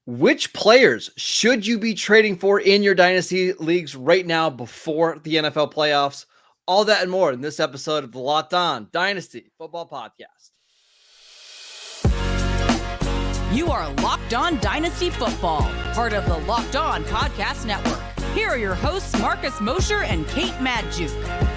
Which players should you be trading for in your dynasty leagues right now before the NFL playoffs? All that and more in this episode of the Locked On Dynasty Football Podcast. You are Locked On Dynasty Football, part of the Locked On Podcast Network. Here are your hosts, Marcus Mosher and Kate Madjuke.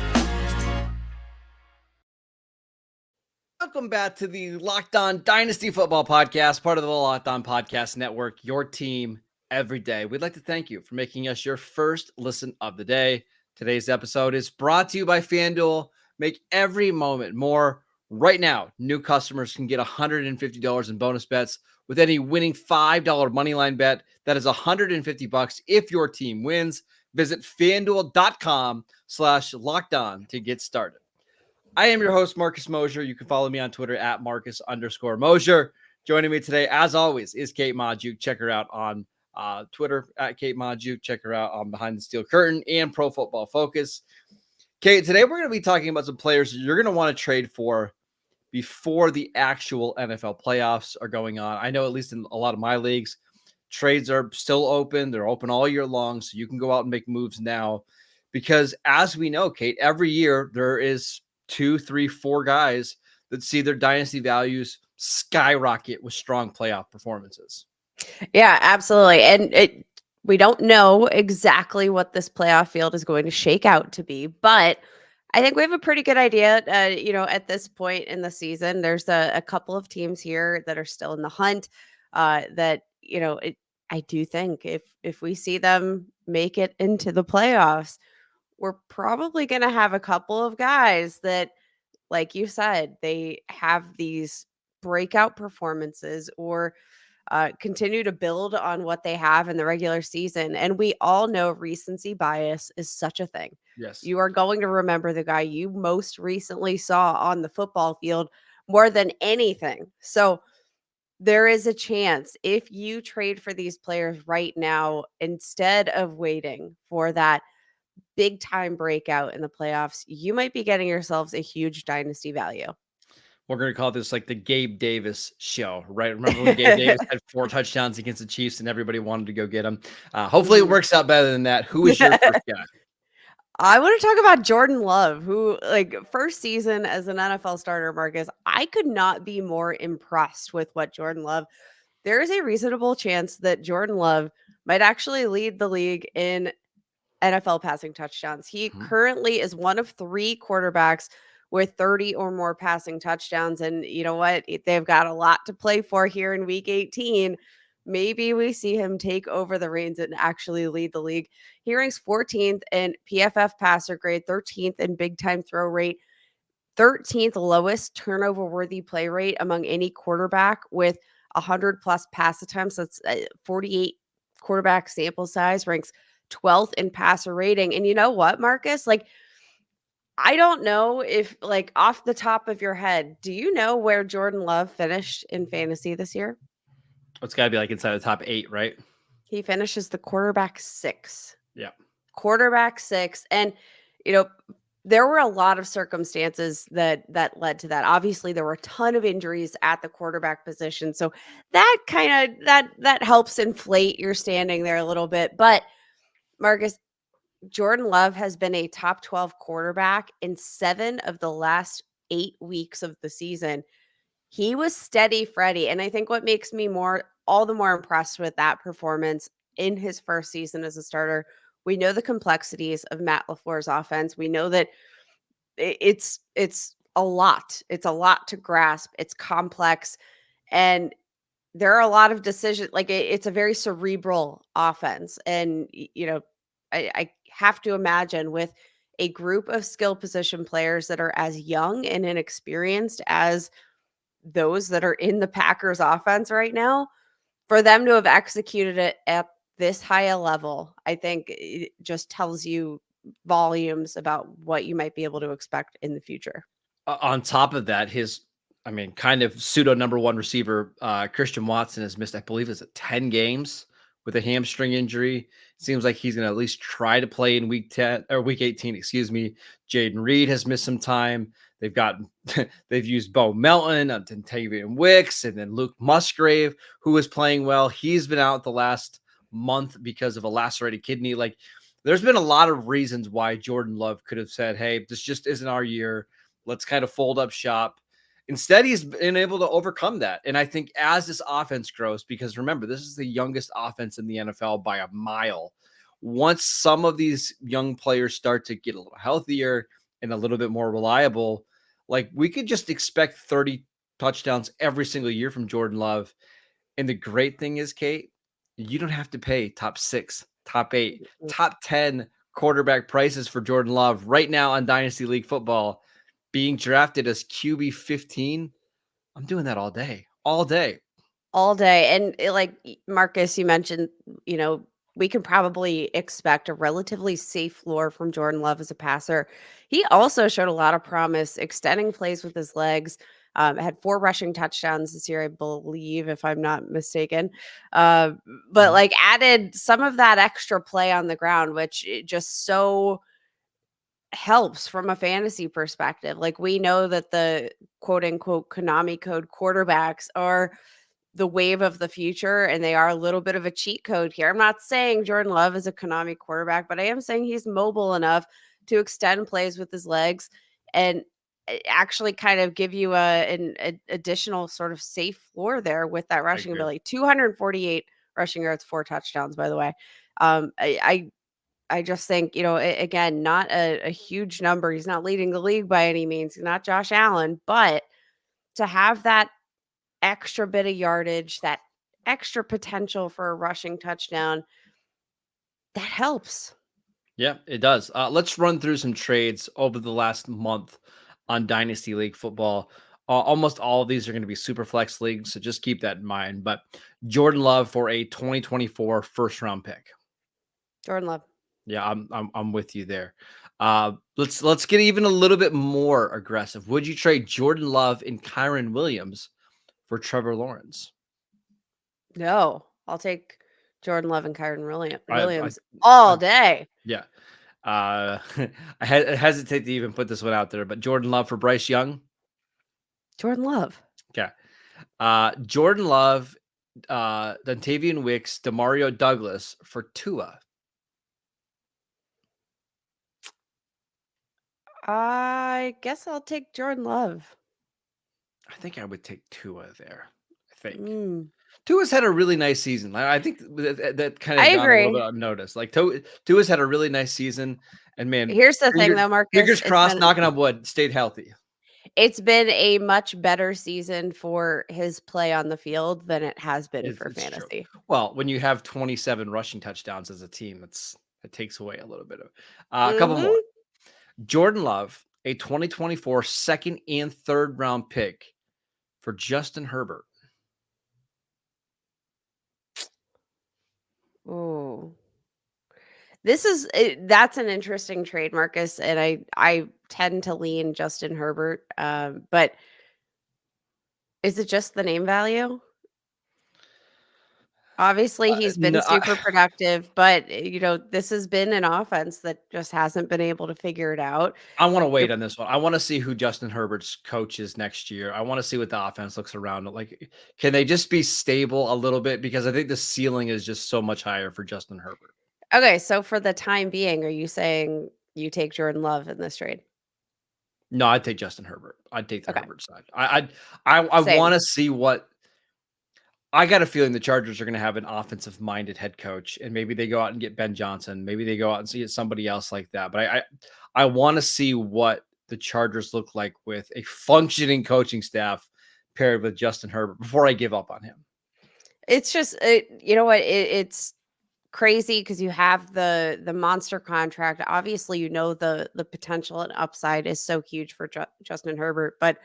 Welcome back to the Locked On Dynasty Football Podcast, part of the Locked On Podcast Network, your team every day. We'd like to thank you for making us your first listen of the day. Today's episode is brought to you by FanDuel. Make every moment more. Right now, new customers can get $150 in bonus bets with any winning $5 moneyline bet. That is $150 if your team wins. Visit FanDuel.com/lockedon to get started. I am your host, Marcus Mosher. You can follow me on Twitter at Marcus_Mosher. Joining me today, as always, is Kate Madjuke. Check her out on Twitter at Kate Madjuke. Check her out on Behind the Steel Curtain and Pro Football Focus. Kate, today we're going to be talking about some players you're going to want to trade for before the actual NFL playoffs are going on. I know at least in a lot of my leagues, trades are still open. They're open all year long, so you can go out and make moves now. Because as we know, Kate, every year there is 2, 3, 4 guys that see their dynasty values skyrocket with strong playoff performances. Yeah, absolutely. And we don't know exactly what this playoff field is going to shake out to be, but I think we have a pretty good idea. At this point in the season, there's a couple of teams here that are still in the hunt that, I do think if we see them make it into the playoffs, we're probably going to have a couple of guys that, like you said, they have these breakout performances or continue to build on what they have in the regular season. And we all know recency bias is such a thing. Yes. You are going to remember the guy you most recently saw on the football field more than anything. So there is a chance if you trade for these players right now, instead of waiting for that big time breakout in the playoffs, you might be getting yourselves a huge dynasty value. We're going to call this like the Gabe Davis show, right? Remember when Gabe Davis had 4 touchdowns against the Chiefs and everybody wanted to go get him? Hopefully it works out better than that. Who is your first guy? I want to talk about Jordan Love, who, first season as an NFL starter, Marcus, I could not be more impressed with what Jordan Love. There is a reasonable chance that Jordan Love might actually lead the league in NFL passing touchdowns. He currently is one of 3 quarterbacks with 30 or more passing touchdowns. And you know what? They've got a lot to play for here in week 18. Maybe we see him take over the reins and actually lead the league. He ranks 14th in PFF passer grade, 13th in big time throw rate, 13th lowest turnover worthy play rate among any quarterback with 100 plus pass attempts. That's 48 quarterback sample size, ranks 12th in passer rating. And you know what, Marcus? I don't know if, off the top of your head, do you know where Jordan Love finished in fantasy this year? It's got to be inside the top 8, right? He finishes the quarterback 6. Yeah. Quarterback 6. And, there were a lot of circumstances that led to that. Obviously, there were a ton of injuries at the quarterback position. So that kind of, that helps inflate your standing there a little bit. But Marcus, Jordan Love has been a top 12 quarterback in 7 of the last 8 weeks of the season. He was steady Freddie. And I think what makes me all the more impressed with that performance in his first season as a starter, we know the complexities of Matt LaFleur's offense. We know that it's a lot. It's a lot to grasp. It's complex. And there are a lot of decisions. It's a very cerebral offense. And, I have to imagine with a group of skill position players that are as young and inexperienced as those that are in the Packers offense right now, for them to have executed it at this high a level, I think it just tells you volumes about what you might be able to expect in the future. On top of that, kind of pseudo number 1 receiver, Christian Watson has missed, I believe, 10 games with a hamstring injury. It seems like he's going to at least try to play in week 18, excuse me. Jaden Reed has missed some time. they've used Bo Melton, Dontavian Wicks, and then Luke Musgrave, who is playing well. He's been out the last month because of a lacerated kidney. Like, there's been a lot of reasons why Jordan Love could have said, hey, this just isn't our year. Let's kind of fold up shop. Instead, he's been able to overcome that. And I think as this offense grows, because remember, this is the youngest offense in the NFL by a mile. Once some of these young players start to get a little healthier and a little bit more reliable, like, we could just expect 30 touchdowns every single year from Jordan Love. And the great thing is, Kate, you don't have to pay top 6, top 8, top 10 quarterback prices for Jordan Love right now on Dynasty League football, being drafted as QB 15. I'm doing that all day. And like Marcus, you mentioned, we can probably expect a relatively safe floor from Jordan Love as a passer. He also showed a lot of promise, extending plays with his legs. Had 4 rushing touchdowns this year, I believe, if I'm not mistaken. But like added some of that extra play on the ground, which it just so helps from a fantasy perspective. Like, we know that the quote unquote Konami code quarterbacks are the wave of the future, and they are a little bit of a cheat code here. I'm not saying Jordan Love is a Konami quarterback, but I am saying he's mobile enough to extend plays with his legs and actually kind of give you an additional sort of safe floor there with that rushing ability. 248 rushing yards, 4 touchdowns, by the way. I just think, again, not a huge number. He's not leading the league by any means. He's not Josh Allen, but to have that extra bit of yardage, that extra potential for a rushing touchdown, that helps. Yeah, it does. Let's run through some trades over the last month on Dynasty League football. Almost all of these are going to be super flex leagues, so just keep that in mind. But Jordan Love for a 2024 first round pick. Jordan Love. Yeah, I'm with you there. Let's get even a little bit more aggressive. Would you trade Jordan Love and Kyron Williams for Trevor Lawrence? No, I'll take Jordan Love and Kyron Williams all day. Yeah. I hesitate to even put this one out there, but Jordan Love for Bryce Young. Jordan Love. Okay. Jordan Love, Dontavian Wicks, Demario Douglas for Tua. I guess I'll take Jordan Love. I think I would take Tua there. Tua's had a really nice season. I think that kind of gone a little bit unnoticed. Like, Tua's had a really nice season, and man, here's the thing though, Marcus. Fingers crossed, knocking on wood, stayed healthy. It's been a much better season for his play on the field than it has been for fantasy. True. Well, when you have 27 rushing touchdowns as a team, it takes away a little bit of a couple more. Jordan Love, a 2024 second and third round pick for Justin Herbert. Oh, that's an interesting trade, Marcus. And I tend to lean Justin Herbert. But is it just the name value? Obviously, he's been super productive, but this has been an offense that just hasn't been able to figure it out. I want to wait on this one. I want to see who Justin Herbert's coach is next year. I want to see what the offense looks around it. Like, can they just be stable a little bit? Because I think the ceiling is just so much higher for Justin Herbert. Okay, so for the time being, are you saying you take Jordan Love in this trade? No, I'd take Justin Herbert. I'd take the Herbert side. I want to see what. I got a feeling the Chargers are going to have an offensive-minded head coach, and maybe they go out and get Ben Johnson. Maybe they go out and get somebody else like that. But I want to see what the Chargers look like with a functioning coaching staff paired with Justin Herbert before I give up on him. It's just, it's crazy because you have the monster contract. Obviously, the potential and upside is so huge for Justin Herbert, but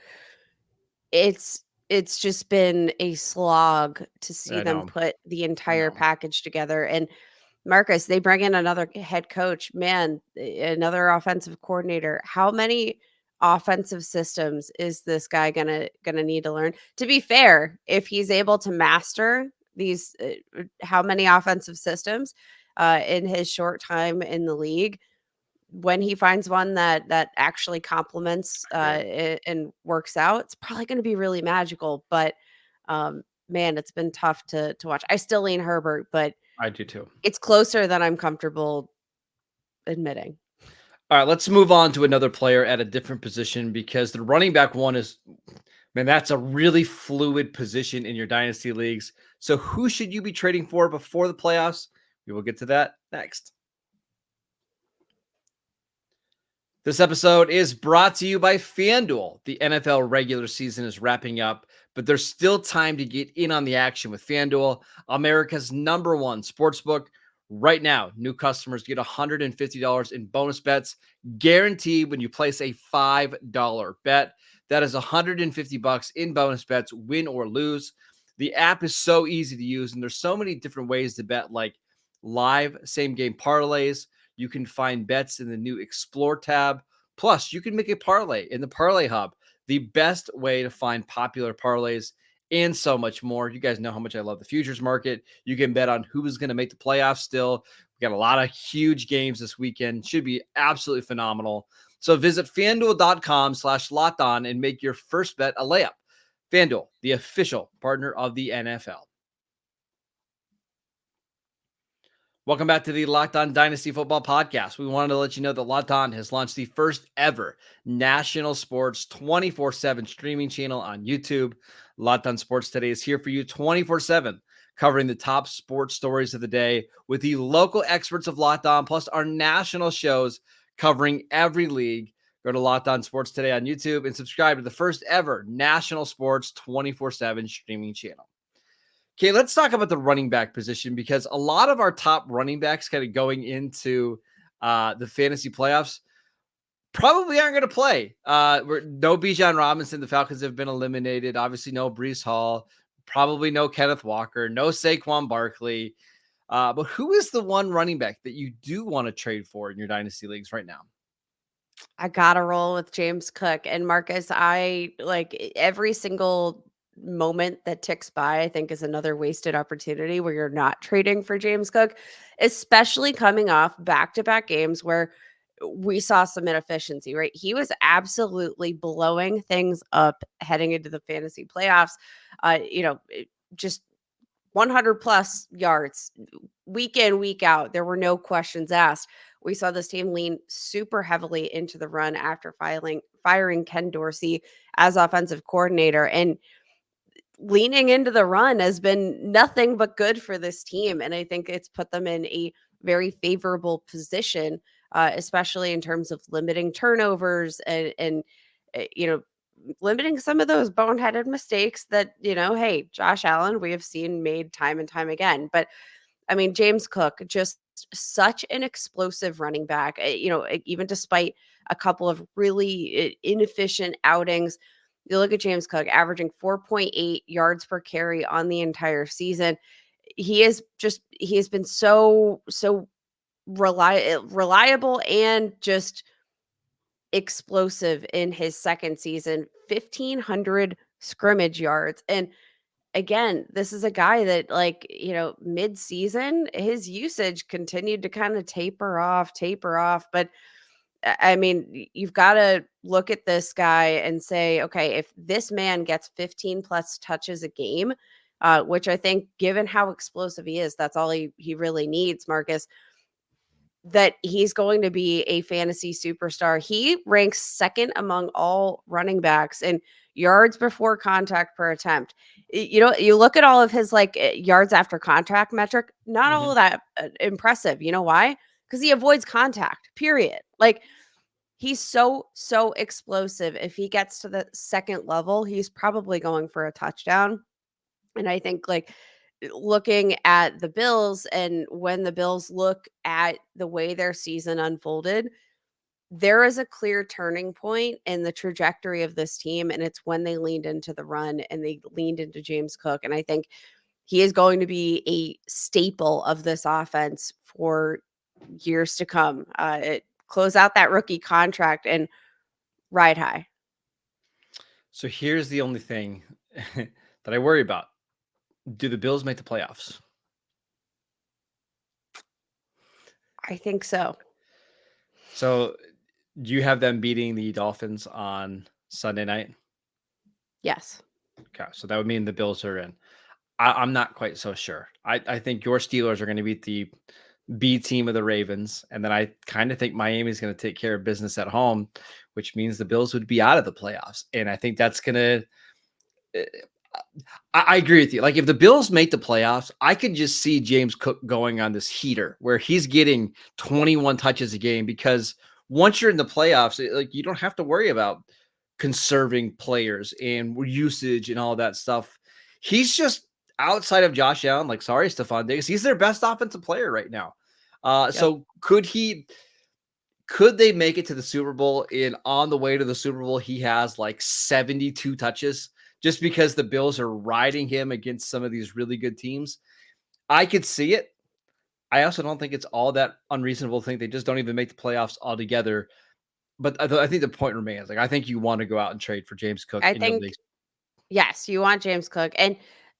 it's just been a slog to see them put the entire package together. And Marcus, they bring in another head coach, another offensive coordinator. How many offensive systems is this guy gonna need to learn? To be fair, if he's able to master these, how many offensive systems in his short time in the league, when he finds one that actually complements and works out, it's probably going to be really magical. But man, it's been tough to watch. I still lean Herbert, but I do too. it's closer than I'm comfortable admitting. All right, let's move on to another player at a different position because the running back one is, man, that's a really fluid position in your dynasty leagues. So who should you be trading for before the playoffs? We will get to that next. This episode is brought to you by FanDuel. The NFL regular season is wrapping up, but there's still time to get in on the action with FanDuel, America's #1 sportsbook. Right now, new customers get $150 in bonus bets guaranteed when you place a $5 bet. That is $150 in bonus bets, win or lose. The app is so easy to use, and there's so many different ways to bet, like live same-game parlays. You can find bets in the new Explore tab. Plus, you can make a parlay in the Parlay Hub, the best way to find popular parlays, and so much more. You guys know how much I love the futures market. You can bet on who is going to make the playoffs still. We got a lot of huge games this weekend. Should be absolutely phenomenal. So visit FanDuel.com/LockedOn and make your first bet a layup. FanDuel, the official partner of the NFL. Welcome back to the Locked On Dynasty Football Podcast. We wanted to let you know that Locked On has launched the first ever national sports 24/7 streaming channel on YouTube. Locked On Sports Today is here for you 24/7, covering the top sports stories of the day with the local experts of Locked On, plus our national shows covering every league. Go to Locked On Sports Today on YouTube and subscribe to the first ever national sports 24/7 streaming channel. Okay, let's talk about the running back position because a lot of our top running backs kind of going into the fantasy playoffs probably aren't going to play. No Bijan Robinson. The Falcons have been eliminated. Obviously, no Breece Hall. Probably no Kenneth Walker. No Saquon Barkley. But who is the one running back that you do want to trade for in your dynasty leagues right now? I gotta roll with James Cook. And Marcus, I like every single moment that ticks by, I think is another wasted opportunity where you're not trading for James Cook, especially coming off back-to-back games where we saw some inefficiency, right? He was absolutely blowing things up heading into the fantasy playoffs. Just 100 plus yards week in, week out. There were no questions asked. We saw this team lean super heavily into the run after firing Ken Dorsey as offensive coordinator. And leaning into the run has been nothing but good for this team. And I think it's put them in a very favorable position, especially in terms of limiting turnovers and limiting some of those boneheaded mistakes that, hey, Josh Allen, we have seen made time and time again. But I mean, James Cook, just such an explosive running back, even despite a couple of really inefficient outings. You look at James Cook averaging 4.8 yards per carry on the entire season. He has been so reliable and just explosive in his second season, 1,500 scrimmage yards. And again, this is a guy that mid-season, his usage continued to kind of taper off. But I mean, you've got to look at this guy and say, okay, if this man gets 15 plus touches a game, which I think given how explosive he is, that's all he really needs, Marcus, that he's going to be a fantasy superstar. He ranks second among all running backs in yards before contact per attempt. You look at all of his yards after contact metric, not all of that impressive. You know why? Because he avoids contact, period. He's so explosive. If he gets to the second level, he's probably going for a touchdown. And I think looking at the Bills and when the Bills look at the way their season unfolded, there is a clear turning point in the trajectory of this team. And it's when they leaned into the run and they leaned into James Cook. And I think he is going to be a staple of this offense for years to come. Close out that rookie contract and ride high. So here's the only thing that I worry about. Do the Bills make the playoffs? I think so. So do you have them beating the Dolphins on Sunday night? Yes. Okay. So that would mean the Bills are in. I'm not quite so sure. I think your Steelers are going to beat the B team of the Ravens. And then I kind of think Miami's going to take care of business at home, which means the Bills would be out of the playoffs. And I think that's going to, I agree with you. Like if the Bills make the playoffs, I could just see James Cook going on this heater where he's getting 21 touches a game, because once you're in the playoffs, like you don't have to worry about conserving players and usage and all that stuff. He's just outside of Josh Allen. Like, sorry, Stephon Diggs, he's their best offensive player right now. So could they make it to the Super Bowl? And on the way to the Super Bowl, he has like 72 touches just because the Bills are riding him against some of these really good teams. I could see it. I also don't think it's all that unreasonable to think they just don't even make the playoffs altogether. But I think the point remains. Like, I think you want to go out and trade for James Cook I in your think, leagues. yes, you want James Cook. And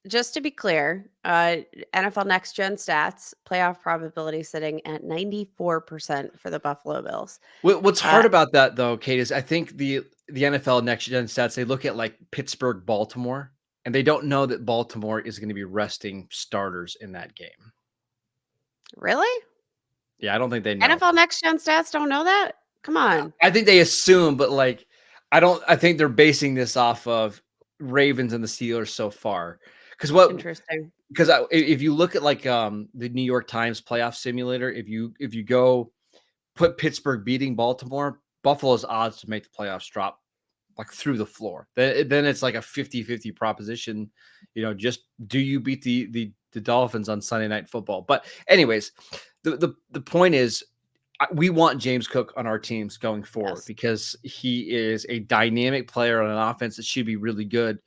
just to be clear, NFL Next Gen Stats, playoff probability sitting at 94% for the Buffalo Bills. What's Uh, hard about that, though, Kate, is I think the NFL Next Gen Stats, they look at like Pittsburgh, Baltimore, and they don't know that Baltimore is going to be resting starters in that game. Really? Yeah, I don't think they know. NFL Next Gen Stats don't know that? Come on. I think they assume, but like, I think they're basing this off of Ravens and the Steelers so far. Interesting. Because if you look at like the New York Times playoff simulator, if you go put Pittsburgh beating Baltimore, Buffalo's odds to make the playoffs drop like through the floor. Then it's like a 50-50 proposition. Just do you beat the Dolphins on Sunday Night Football? But anyways, the point is, we want James Cook on our teams going forward because he is a dynamic player on an offense that should be really good.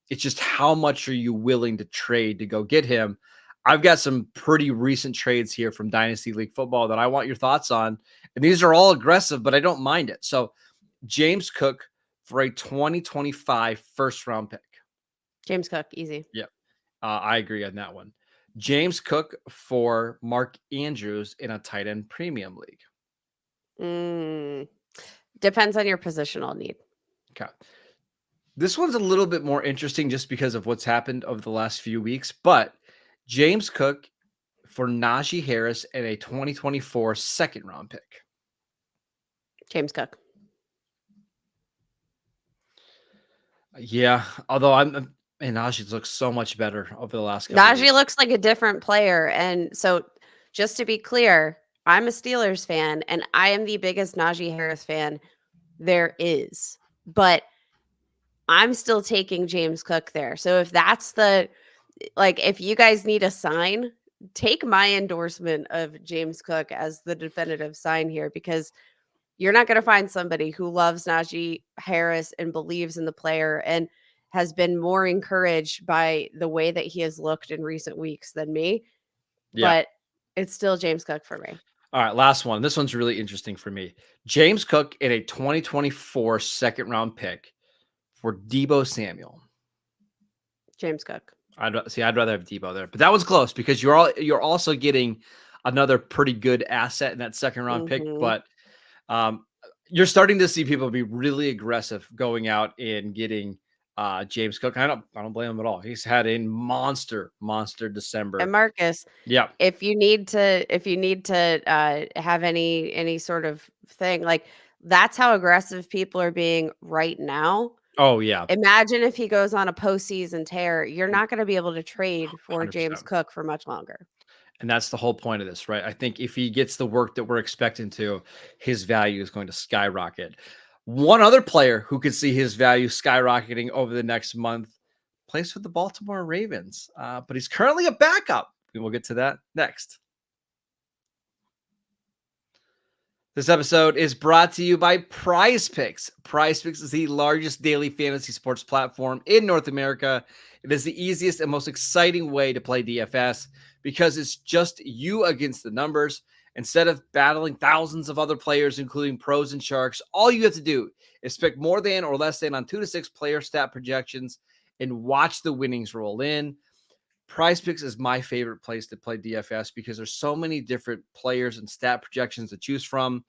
It's just how much are you willing to trade to go get him? I've got some pretty recent trades here from Dynasty League Football that I want your thoughts on. And these are all aggressive, but I don't mind it. So James Cook for a 2025 first round pick. James Cook, easy. Yeah, I agree on that one. James Cook for Mark Andrews in a tight end premium league. Depends on your positional need. Okay. This one's a little bit more interesting just because of what's happened over the last few weeks, but James Cook for Najee Harris and a 2024 second round pick. James Cook. Yeah, although Najee looks so much better over the last couple Najee weeks. looks like a different player. And so just to be clear, I'm a Steelers fan and I am the biggest Najee Harris fan there is. But I'm still taking James Cook there. So if that's if you guys need a sign, take my endorsement of James Cook as the definitive sign here, because you're not going to find somebody who loves Najee Harris and believes in the player and has been more encouraged by the way that he has looked in recent weeks than me. Yeah. But it's still James Cook for me. All right, last one. This one's really interesting for me. James Cook in a 2024 second round pick for Deebo Samuel. James Cook. I'd rather have Deebo there, but that was close because you're also getting another pretty good asset in that second round pick. But you're starting to see people be really aggressive going out and getting James Cook. I don't blame him at all. He's had a monster December. And Marcus, yeah. If you need to have any sort of thing, like that's how aggressive people are being right now. Oh yeah. Imagine if he goes on a postseason tear, you're not going to be able to trade for 100%. James Cook for much longer. And that's the whole point of this, right? I think if he gets the work that we're expecting to, his value is going to skyrocket. One other player who could see his value skyrocketing over the next month plays for the Baltimore Ravens, but he's currently a backup. We'll get to that next. This episode is brought to you by PrizePicks. PrizePicks is the largest daily fantasy sports platform in North America. It is the easiest and most exciting way to play DFS because it's just you against the numbers. Instead of battling thousands of other players, including pros and sharks, all you have to do is pick more than or less than on 2 to 6 player stat projections and watch the winnings roll in. PrizePicks is my favorite place to play DFS because there's so many different players and stat projections to choose from.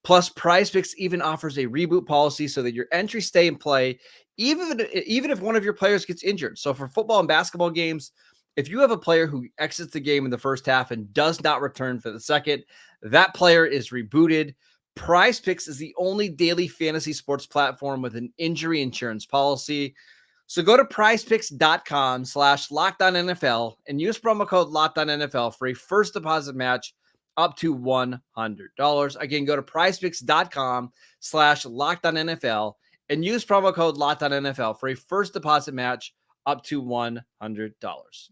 Plus, PrizePicks even offers a reboot policy so that your entries stay in play, even if one of your players gets injured. So for football and basketball games, if you have a player who exits the game in the first half and does not return for the second, that player is rebooted. PrizePicks is the only daily fantasy sports platform with an injury insurance policy. So go to prizepicks.com/LockedOnNFL and use promo code LockedOnNFL for a first deposit match up to $100. Again, go to prizepicks.com/LockedOnNFL and use promo code LockedOnNFL for a first deposit match up to $100.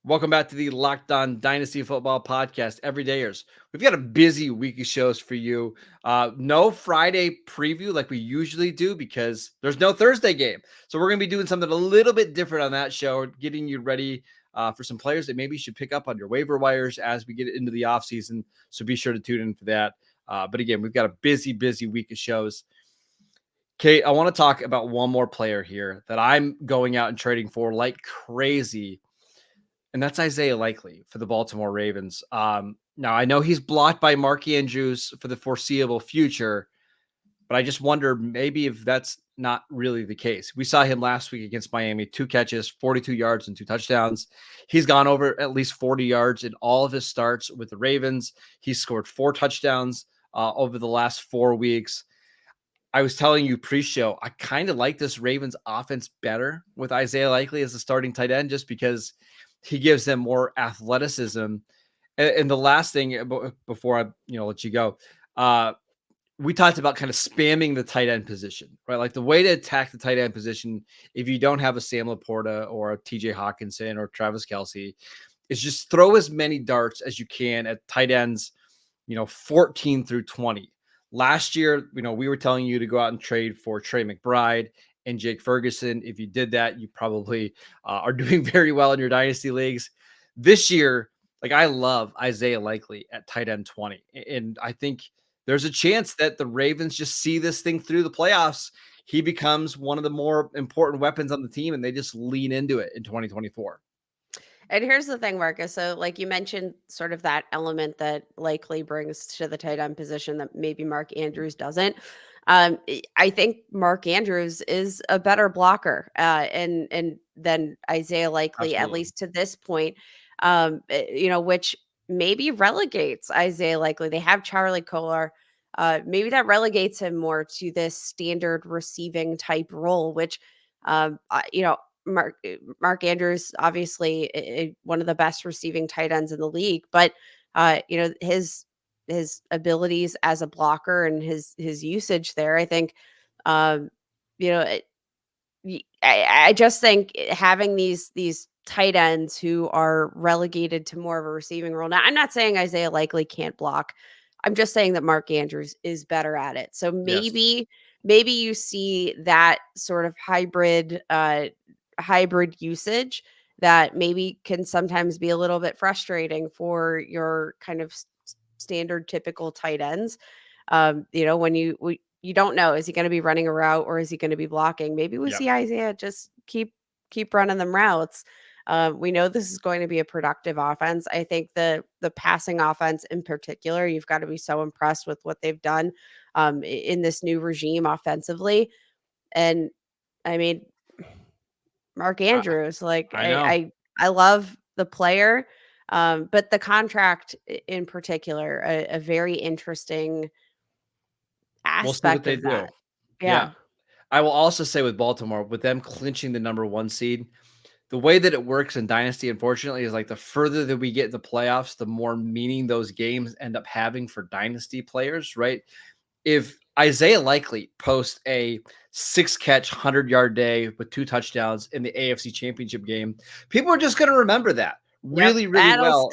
Welcome back to the Locked On Dynasty Football Podcast, everydayers. We've got a busy week of shows for you. No Friday preview like we usually do because there's no Thursday game. So we're going to be doing something a little bit different on that show, getting you ready for some players that maybe you should pick up on your waiver wires as we get into the offseason. So be sure to tune in for that. But again, we've got a busy week of shows. Kate, I want to talk about one more player here that I'm going out and trading for like crazy. And that's Isaiah Likely for the Baltimore Ravens. Now, I know he's blocked by Mark Andrews for the foreseeable future, but I just wonder maybe if that's not really the case. We saw him last week against Miami, 2 catches, 42 yards and 2 touchdowns. He's gone over at least 40 yards in all of his starts with the Ravens. He's scored 4 touchdowns over the last 4 weeks. I was telling you pre-show, I kind of like this Ravens offense better with Isaiah Likely as a starting tight end just because he gives them more athleticism. And the last thing before I let you go, we talked about kind of spamming the tight end position, right? Like the way to attack the tight end position, if you don't have a Sam Laporta or a TJ Hawkinson or Travis Kelce, is just throw as many darts as you can at tight ends, 14 through 20. Last year, we were telling you to go out and trade for Trey McBride and Jake Ferguson. If you did that, you probably are doing very well in your dynasty leagues. This year, I love Isaiah Likely at tight end 20. And I think there's a chance that the Ravens just see this thing through the playoffs. He becomes one of the more important weapons on the team, and they just lean into it in 2024. And here's the thing, Marcus. So, like you mentioned, sort of that element that Likely brings to the tight end position that maybe Mark Andrews doesn't. I think Mark Andrews is a better blocker and than Isaiah Likely, Absolutely. at least to this point. Which maybe relegates Isaiah Likely. They have Charlie Kolar. Maybe that relegates him more to this standard receiving type role, which Mark Andrews, obviously one of the best receiving tight ends in the league, but his abilities as a blocker and his usage there, I think, I just think having these tight ends who are relegated to more of a receiving role. Now, I'm not saying Isaiah Likely can't block. I'm just saying that Mark Andrews is better at it. So maybe you see that sort of hybrid usage that maybe can sometimes be a little bit frustrating for your kind of standard typical tight ends. When you don't know, is he going to be running a route or is he going to be blocking? Maybe we see Isaiah just keep running them routes. We know this is going to be a productive offense. I think the passing offense in particular, you've got to be so impressed with what they've done in this new regime offensively. And I mean, Mark Andrews, I love the player, but the contract in particular, a very interesting aspect of that. Yeah. I will also say with Baltimore, with them clinching the number 1 seed, the way that it works in Dynasty, unfortunately, is the further that we get in the playoffs, the more meaning those games end up having for Dynasty players, right? If Isaiah Likely posts a 6-catch, 100-yard day with 2 touchdowns in the AFC Championship game, people are just going to remember that really well.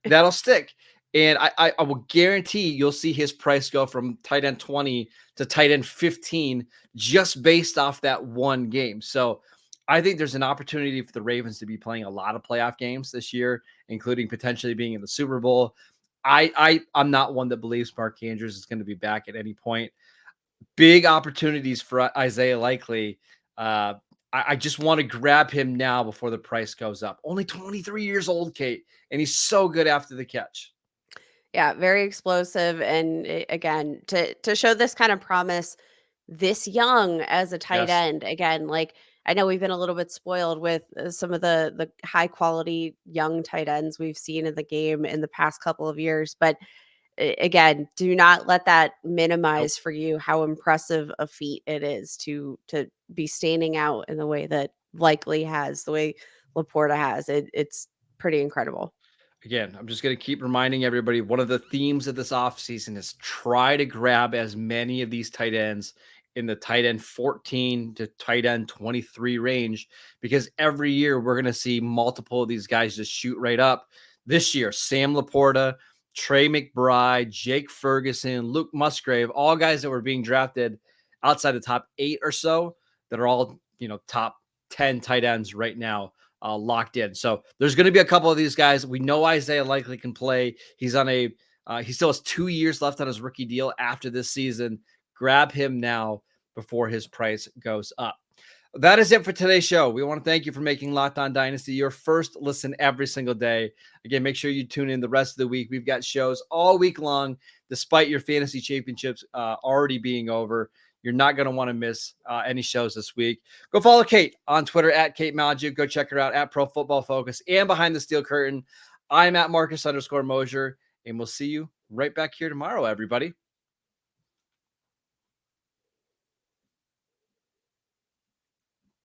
That'll stick. And I will guarantee you'll see his price go from tight end 20 to tight end 15 just based off that one game. So I think there's an opportunity for the Ravens to be playing a lot of playoff games this year, including potentially being in the Super Bowl. I'm not one that believes Mark Andrews is going to be back at any point. Big opportunities for Isaiah Likely. I just want to grab him now before the price goes up. Only 23 years old, Kate, and he's so good after the catch. Yeah, very explosive. And again, to show this kind of promise this young as a tight Yes. end, again, like I know we've been a little bit spoiled with some of the high quality young tight ends we've seen in the game in the past couple of years, but again, do not let that Nope. minimize for you how impressive a feat it is to be standing out in the way that Likely has, the way Laporta has. It's pretty incredible. Again, I'm just going to keep reminding everybody one of the themes of this offseason is try to grab as many of these tight ends in the tight end 14 to tight end 23 range, because every year we're going to see multiple of these guys just shoot right up. This year, Sam Laporta, Trey McBride, Jake Ferguson, Luke Musgrave, all guys that were being drafted outside the top 8 or so that are all, top 10 tight ends right now. Locked in. So there's going to be a couple of these guys. We know Isaiah Likely can play. He's on he still has 2 years left on his rookie deal after this season. Grab him now before his price goes up. That is it for today's show. We want to thank you for making Locked On Dynasty your first listen every single day. Again, make sure you tune in the rest of the week. We've got shows all week long, despite your fantasy championships already being over. You're not going to want to miss any shows this week. Go follow Kate on Twitter at Kate Maljuk. Go check her out at Pro Football Focus and Behind the Steel Curtain. I'm at Marcus_Mosher, and we'll see you right back here tomorrow, everybody.